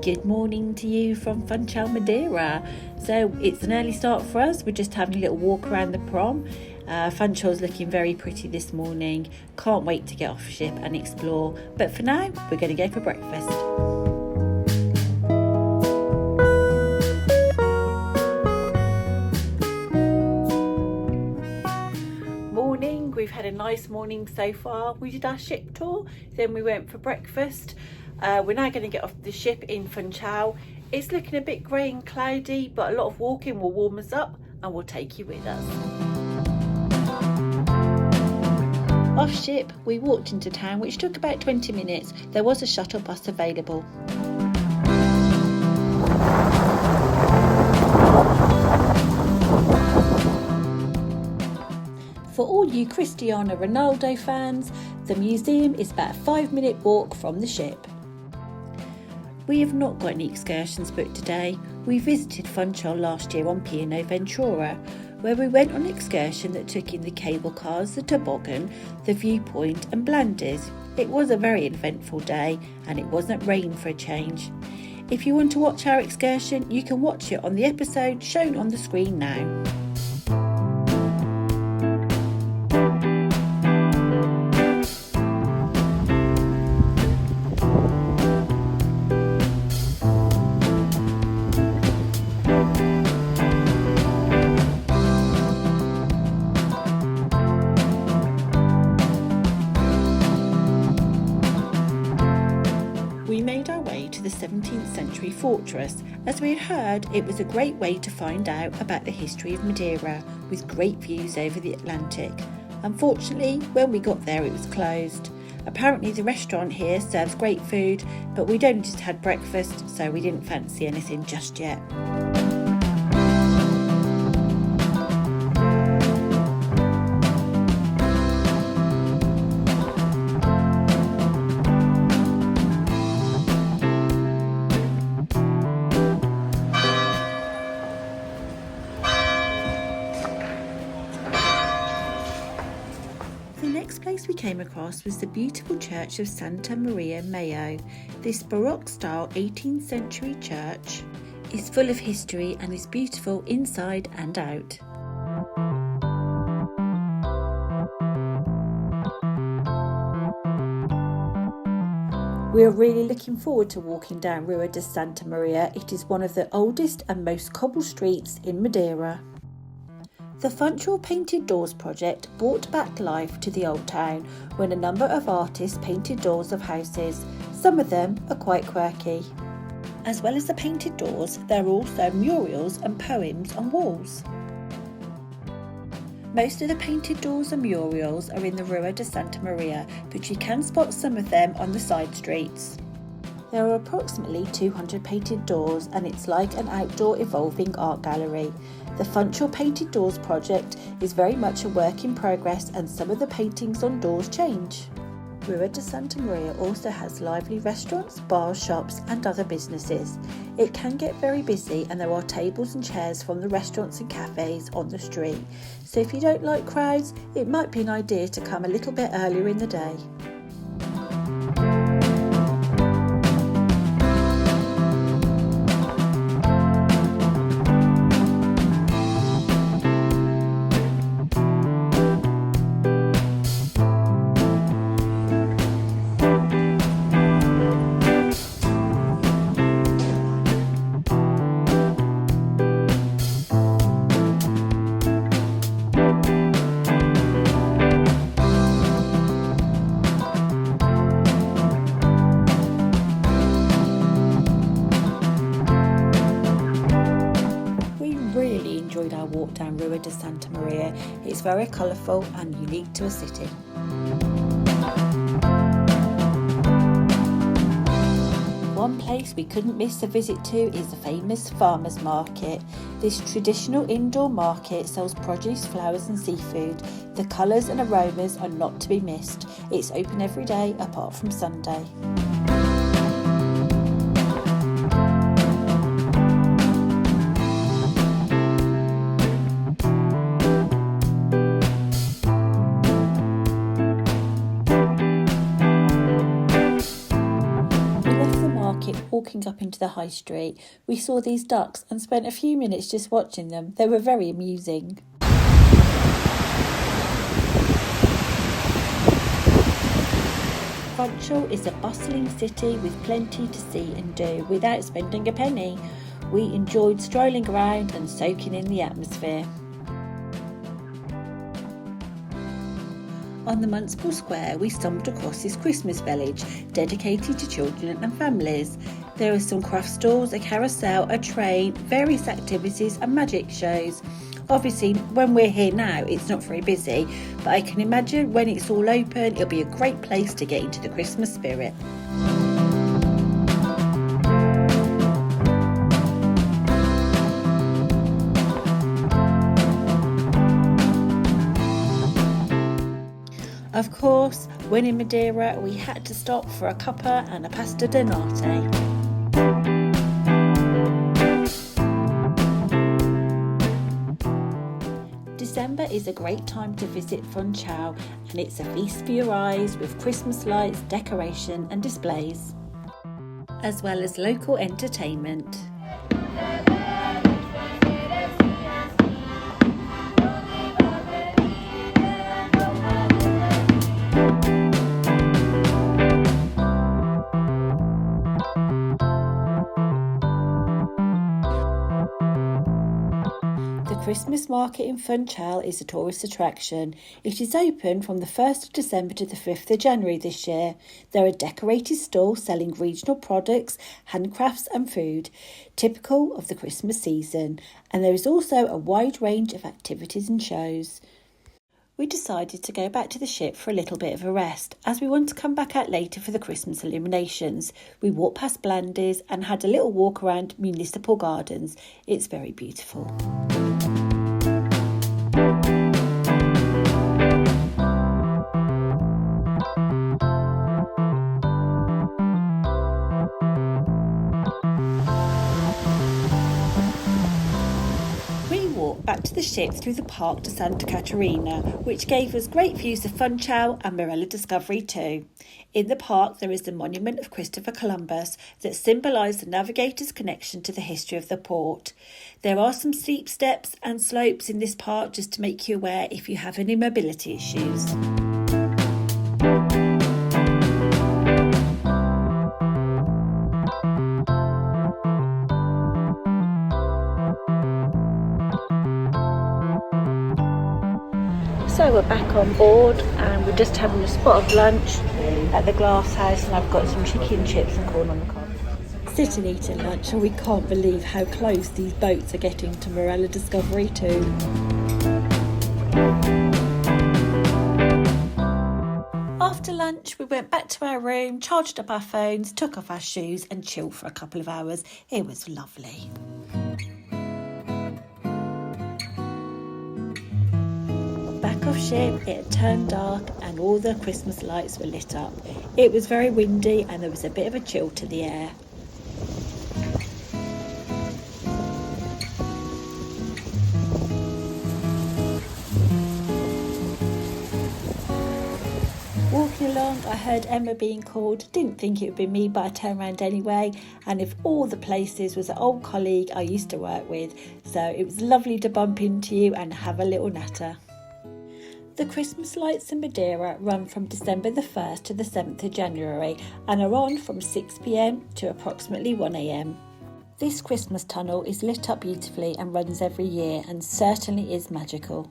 Good morning to you from Funchal, Madeira. So it's an early start for us. We're just having a little walk around the prom. Funchal's looking very pretty this morning. Can't wait to get off ship and explore. But for now, we're going to go for breakfast. Morning, we've had a nice morning so far. We did our ship tour, then we went for breakfast. We're now going to get off the ship in Funchal. It's looking a bit grey and cloudy, but a lot of walking will warm us up and we'll take you with us. Off ship, we walked into town, which took about 20 minutes. There was a shuttle bus available. For all you Cristiano Ronaldo fans, the museum is about a 5-minute walk from the ship. We have not got any excursions booked today. We visited Funchal last year on Piano Ventura, where we went on an excursion that took in the cable cars, the toboggan, the viewpoint and blanders. It was a very eventful day and it wasn't rain for a change. If you want to watch our excursion, you can watch it on the episode shown on the screen now. We made our way to the 17th century fortress, as we had heard it was a great way to find out about the history of Madeira, with great views over the Atlantic. Unfortunately, when we got there it was closed. Apparently the restaurant here serves great food, but we'd only just had breakfast, so we didn't fancy anything just yet. The next place we came across was the beautiful church of Santa Maria Mayo. This Baroque style 18th century church is full of history and is beautiful inside and out. We are really looking forward to walking down Rua de Santa Maria. It is one of the oldest and most cobbled streets in Madeira. The Funchal Painted Doors project brought back life to the old town when a number of artists painted doors of houses. Some of them are quite quirky. As well as the painted doors, there are also murals and poems on walls. Most of the painted doors and murals are in the Rua de Santa Maria, but you can spot some of them on the side streets. There are approximately 200 painted doors and it's like an outdoor evolving art gallery. The Funchal Painted Doors project is very much a work in progress and some of the paintings on doors change. Rua de Santa Maria also has lively restaurants, bars, shops and other businesses. It can get very busy and there are tables and chairs from the restaurants and cafes on the street. So if you don't like crowds, it might be an idea to come a little bit earlier in the day. Enjoyed our walk down Rua de Santa Maria. It's very colourful and unique to a city. One place we couldn't miss a visit to is the famous farmers market. This traditional indoor market sells produce, flowers and seafood. The colours and aromas are not to be missed. It's open every day apart from Sunday. market walking up into the high street, we saw these ducks and spent a few minutes just watching them. They were very amusing. Funchal is a bustling city with plenty to see and do without spending a penny. We enjoyed strolling around and soaking in the atmosphere. On the Municipal Square, we stumbled across this Christmas village dedicated to children and families. There are some craft stalls, a carousel, a train, various activities and magic shows. Obviously, when we're here now, it's not very busy, but I can imagine when it's all open, it'll be a great place to get into the Christmas spirit. Of course, when in Madeira, we had to stop for a cuppa and a pasta donate. December is a great time to visit Funchal, and it's a feast for your eyes with Christmas lights, decoration and displays, as well as local entertainment. The Christmas market in Funchal is a tourist attraction. It is open from the 1st of December to the 5th of January this year. There are decorated stalls selling regional products, handcrafts and food, typical of the Christmas season, and there is also a wide range of activities and shows. We decided to go back to the ship for a little bit of a rest, as we want to come back out later for the Christmas illuminations. We walked past Blandy's and had a little walk around Municipal Gardens. It's very beautiful. Back to the ship through the park to Santa Catarina, which gave us great views of Funchal and Marella Discovery too. In the park there is the monument of Christopher Columbus that symbolised the navigator's connection to the history of the port. There are some steep steps and slopes in this park just to make you aware if you have any mobility issues. So we're back on board and we're just having a spot of lunch at the glass house, and I've got some chicken, chips and corn on the cob. Sit and eat at lunch, and we can't believe how close these boats are getting to Marella Discovery too. After lunch we went back to our room, charged up our phones, took off our shoes and chilled for a couple of hours. It was lovely. Off ship, it had turned dark and all the Christmas lights were lit up. It was very windy and there was a bit of a chill to the air. Walking along, I heard Emma being called. Didn't think it would be me, but I turned around anyway, and of all the places was an old colleague I used to work with, so it was lovely to bump into you and have a little natter. The Christmas lights in Madeira run from December the 1st to the 7th of January and are on from 6 p.m. to approximately 1 a.m. This Christmas tunnel is lit up beautifully and runs every year and certainly is magical.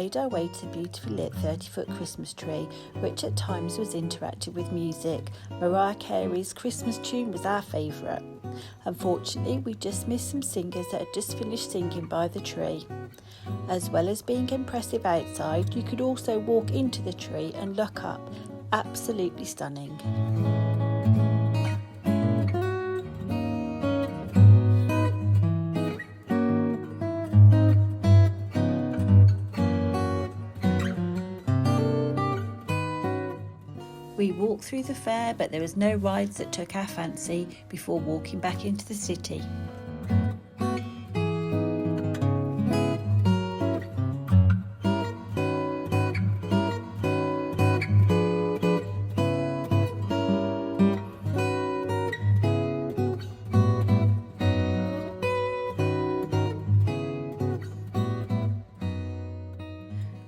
made our way to the beautifully lit 30-foot Christmas tree, which at times was interactive with music. Mariah Carey's Christmas tune was our favourite. Unfortunately, we just missed some singers that had just finished singing by the tree. As well as being impressive outside, you could also walk into the tree and look up. Absolutely stunning. We walked through the fair, but there was no rides that took our fancy before walking back into the city.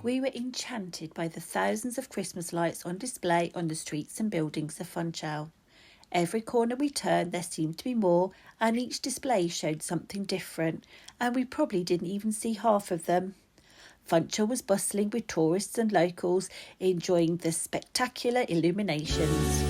We were enchanted by the thousands of Christmas lights on display on the streets and buildings of Funchal. Every corner we turned there seemed to be more, and each display showed something different, and we probably didn't even see half of them. Funchal was bustling with tourists and locals enjoying the spectacular illuminations.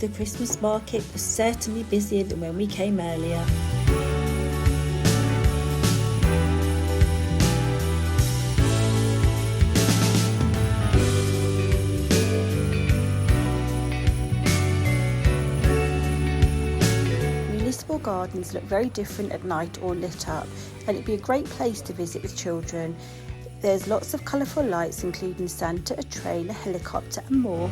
The Christmas market was certainly busier than when we came earlier. Municipal gardens look very different at night or lit up, and it'd be a great place to visit with children. There's lots of colourful lights including Santa, a train, a helicopter and more.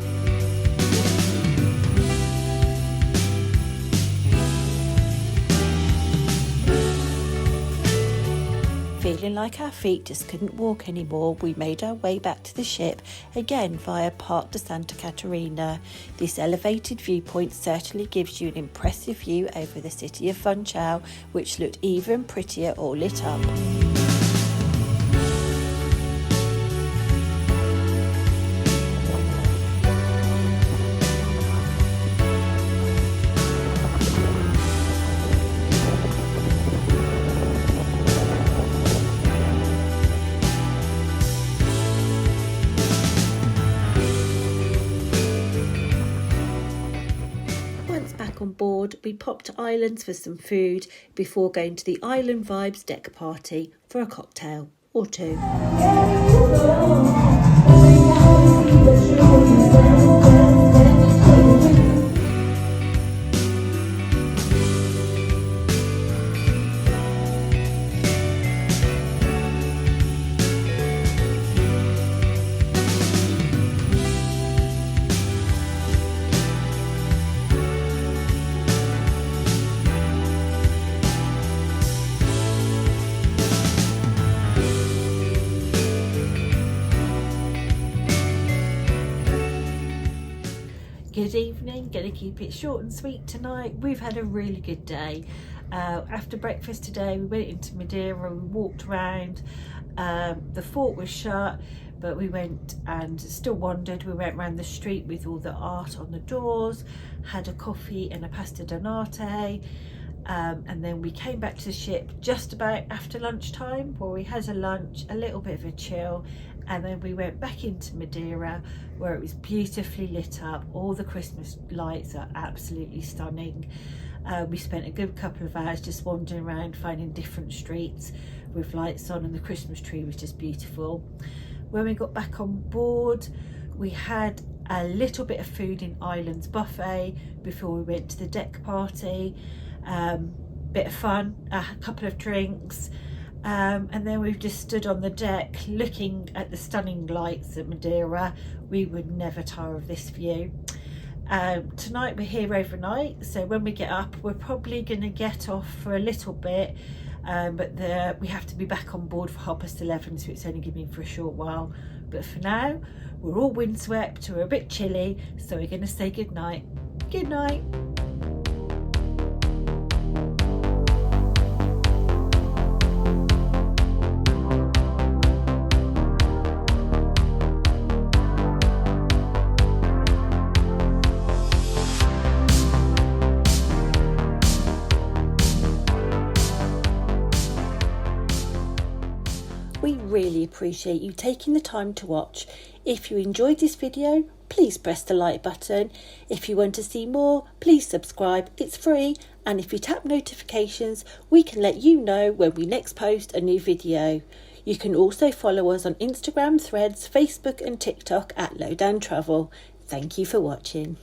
Feeling like our feet just couldn't walk anymore, we made our way back to the ship, again via Park de Santa Catarina. This elevated viewpoint certainly gives you an impressive view over the city of Funchal, which looked even prettier all lit up. On board, we popped to Islands for some food before going to the Island Vibes deck party for a cocktail or two. Good evening, going to keep it short and sweet tonight. We've had a really good day. After breakfast today we went into Madeira, we walked around. The fort was shut, but we went and still wandered. We went around the street with all the art on the doors, had a coffee and a pasta donate, and then we came back to the ship just about after lunchtime, where we had a lunch, a little bit of a chill, and then we went back into Madeira, where it was beautifully lit up. All the Christmas lights are absolutely stunning. We spent a good couple of hours just wandering around, finding different streets with lights on, and the Christmas tree was just beautiful. When we got back on board, we had a little bit of food in Islands buffet before we went to the deck party. Bit of fun, a couple of drinks, and then we've just stood on the deck looking at the stunning lights at Madeira. We would never tire of this view. Tonight we're here overnight, so when we get up we're probably going to get off for a little bit, but we have to be back on board for 11:30, so it's only going to be for a short while But for now, we're all windswept, we're a bit chilly, so we're going to say good night. Good night. We really appreciate you taking the time to watch. If you enjoyed this video, please press the like button. If you want to see more, please subscribe, it's free. And if you tap notifications, we can let you know when we next post a new video. You can also follow us on Instagram, Threads, Facebook and TikTok at Lowdown Travel. Thank you for watching.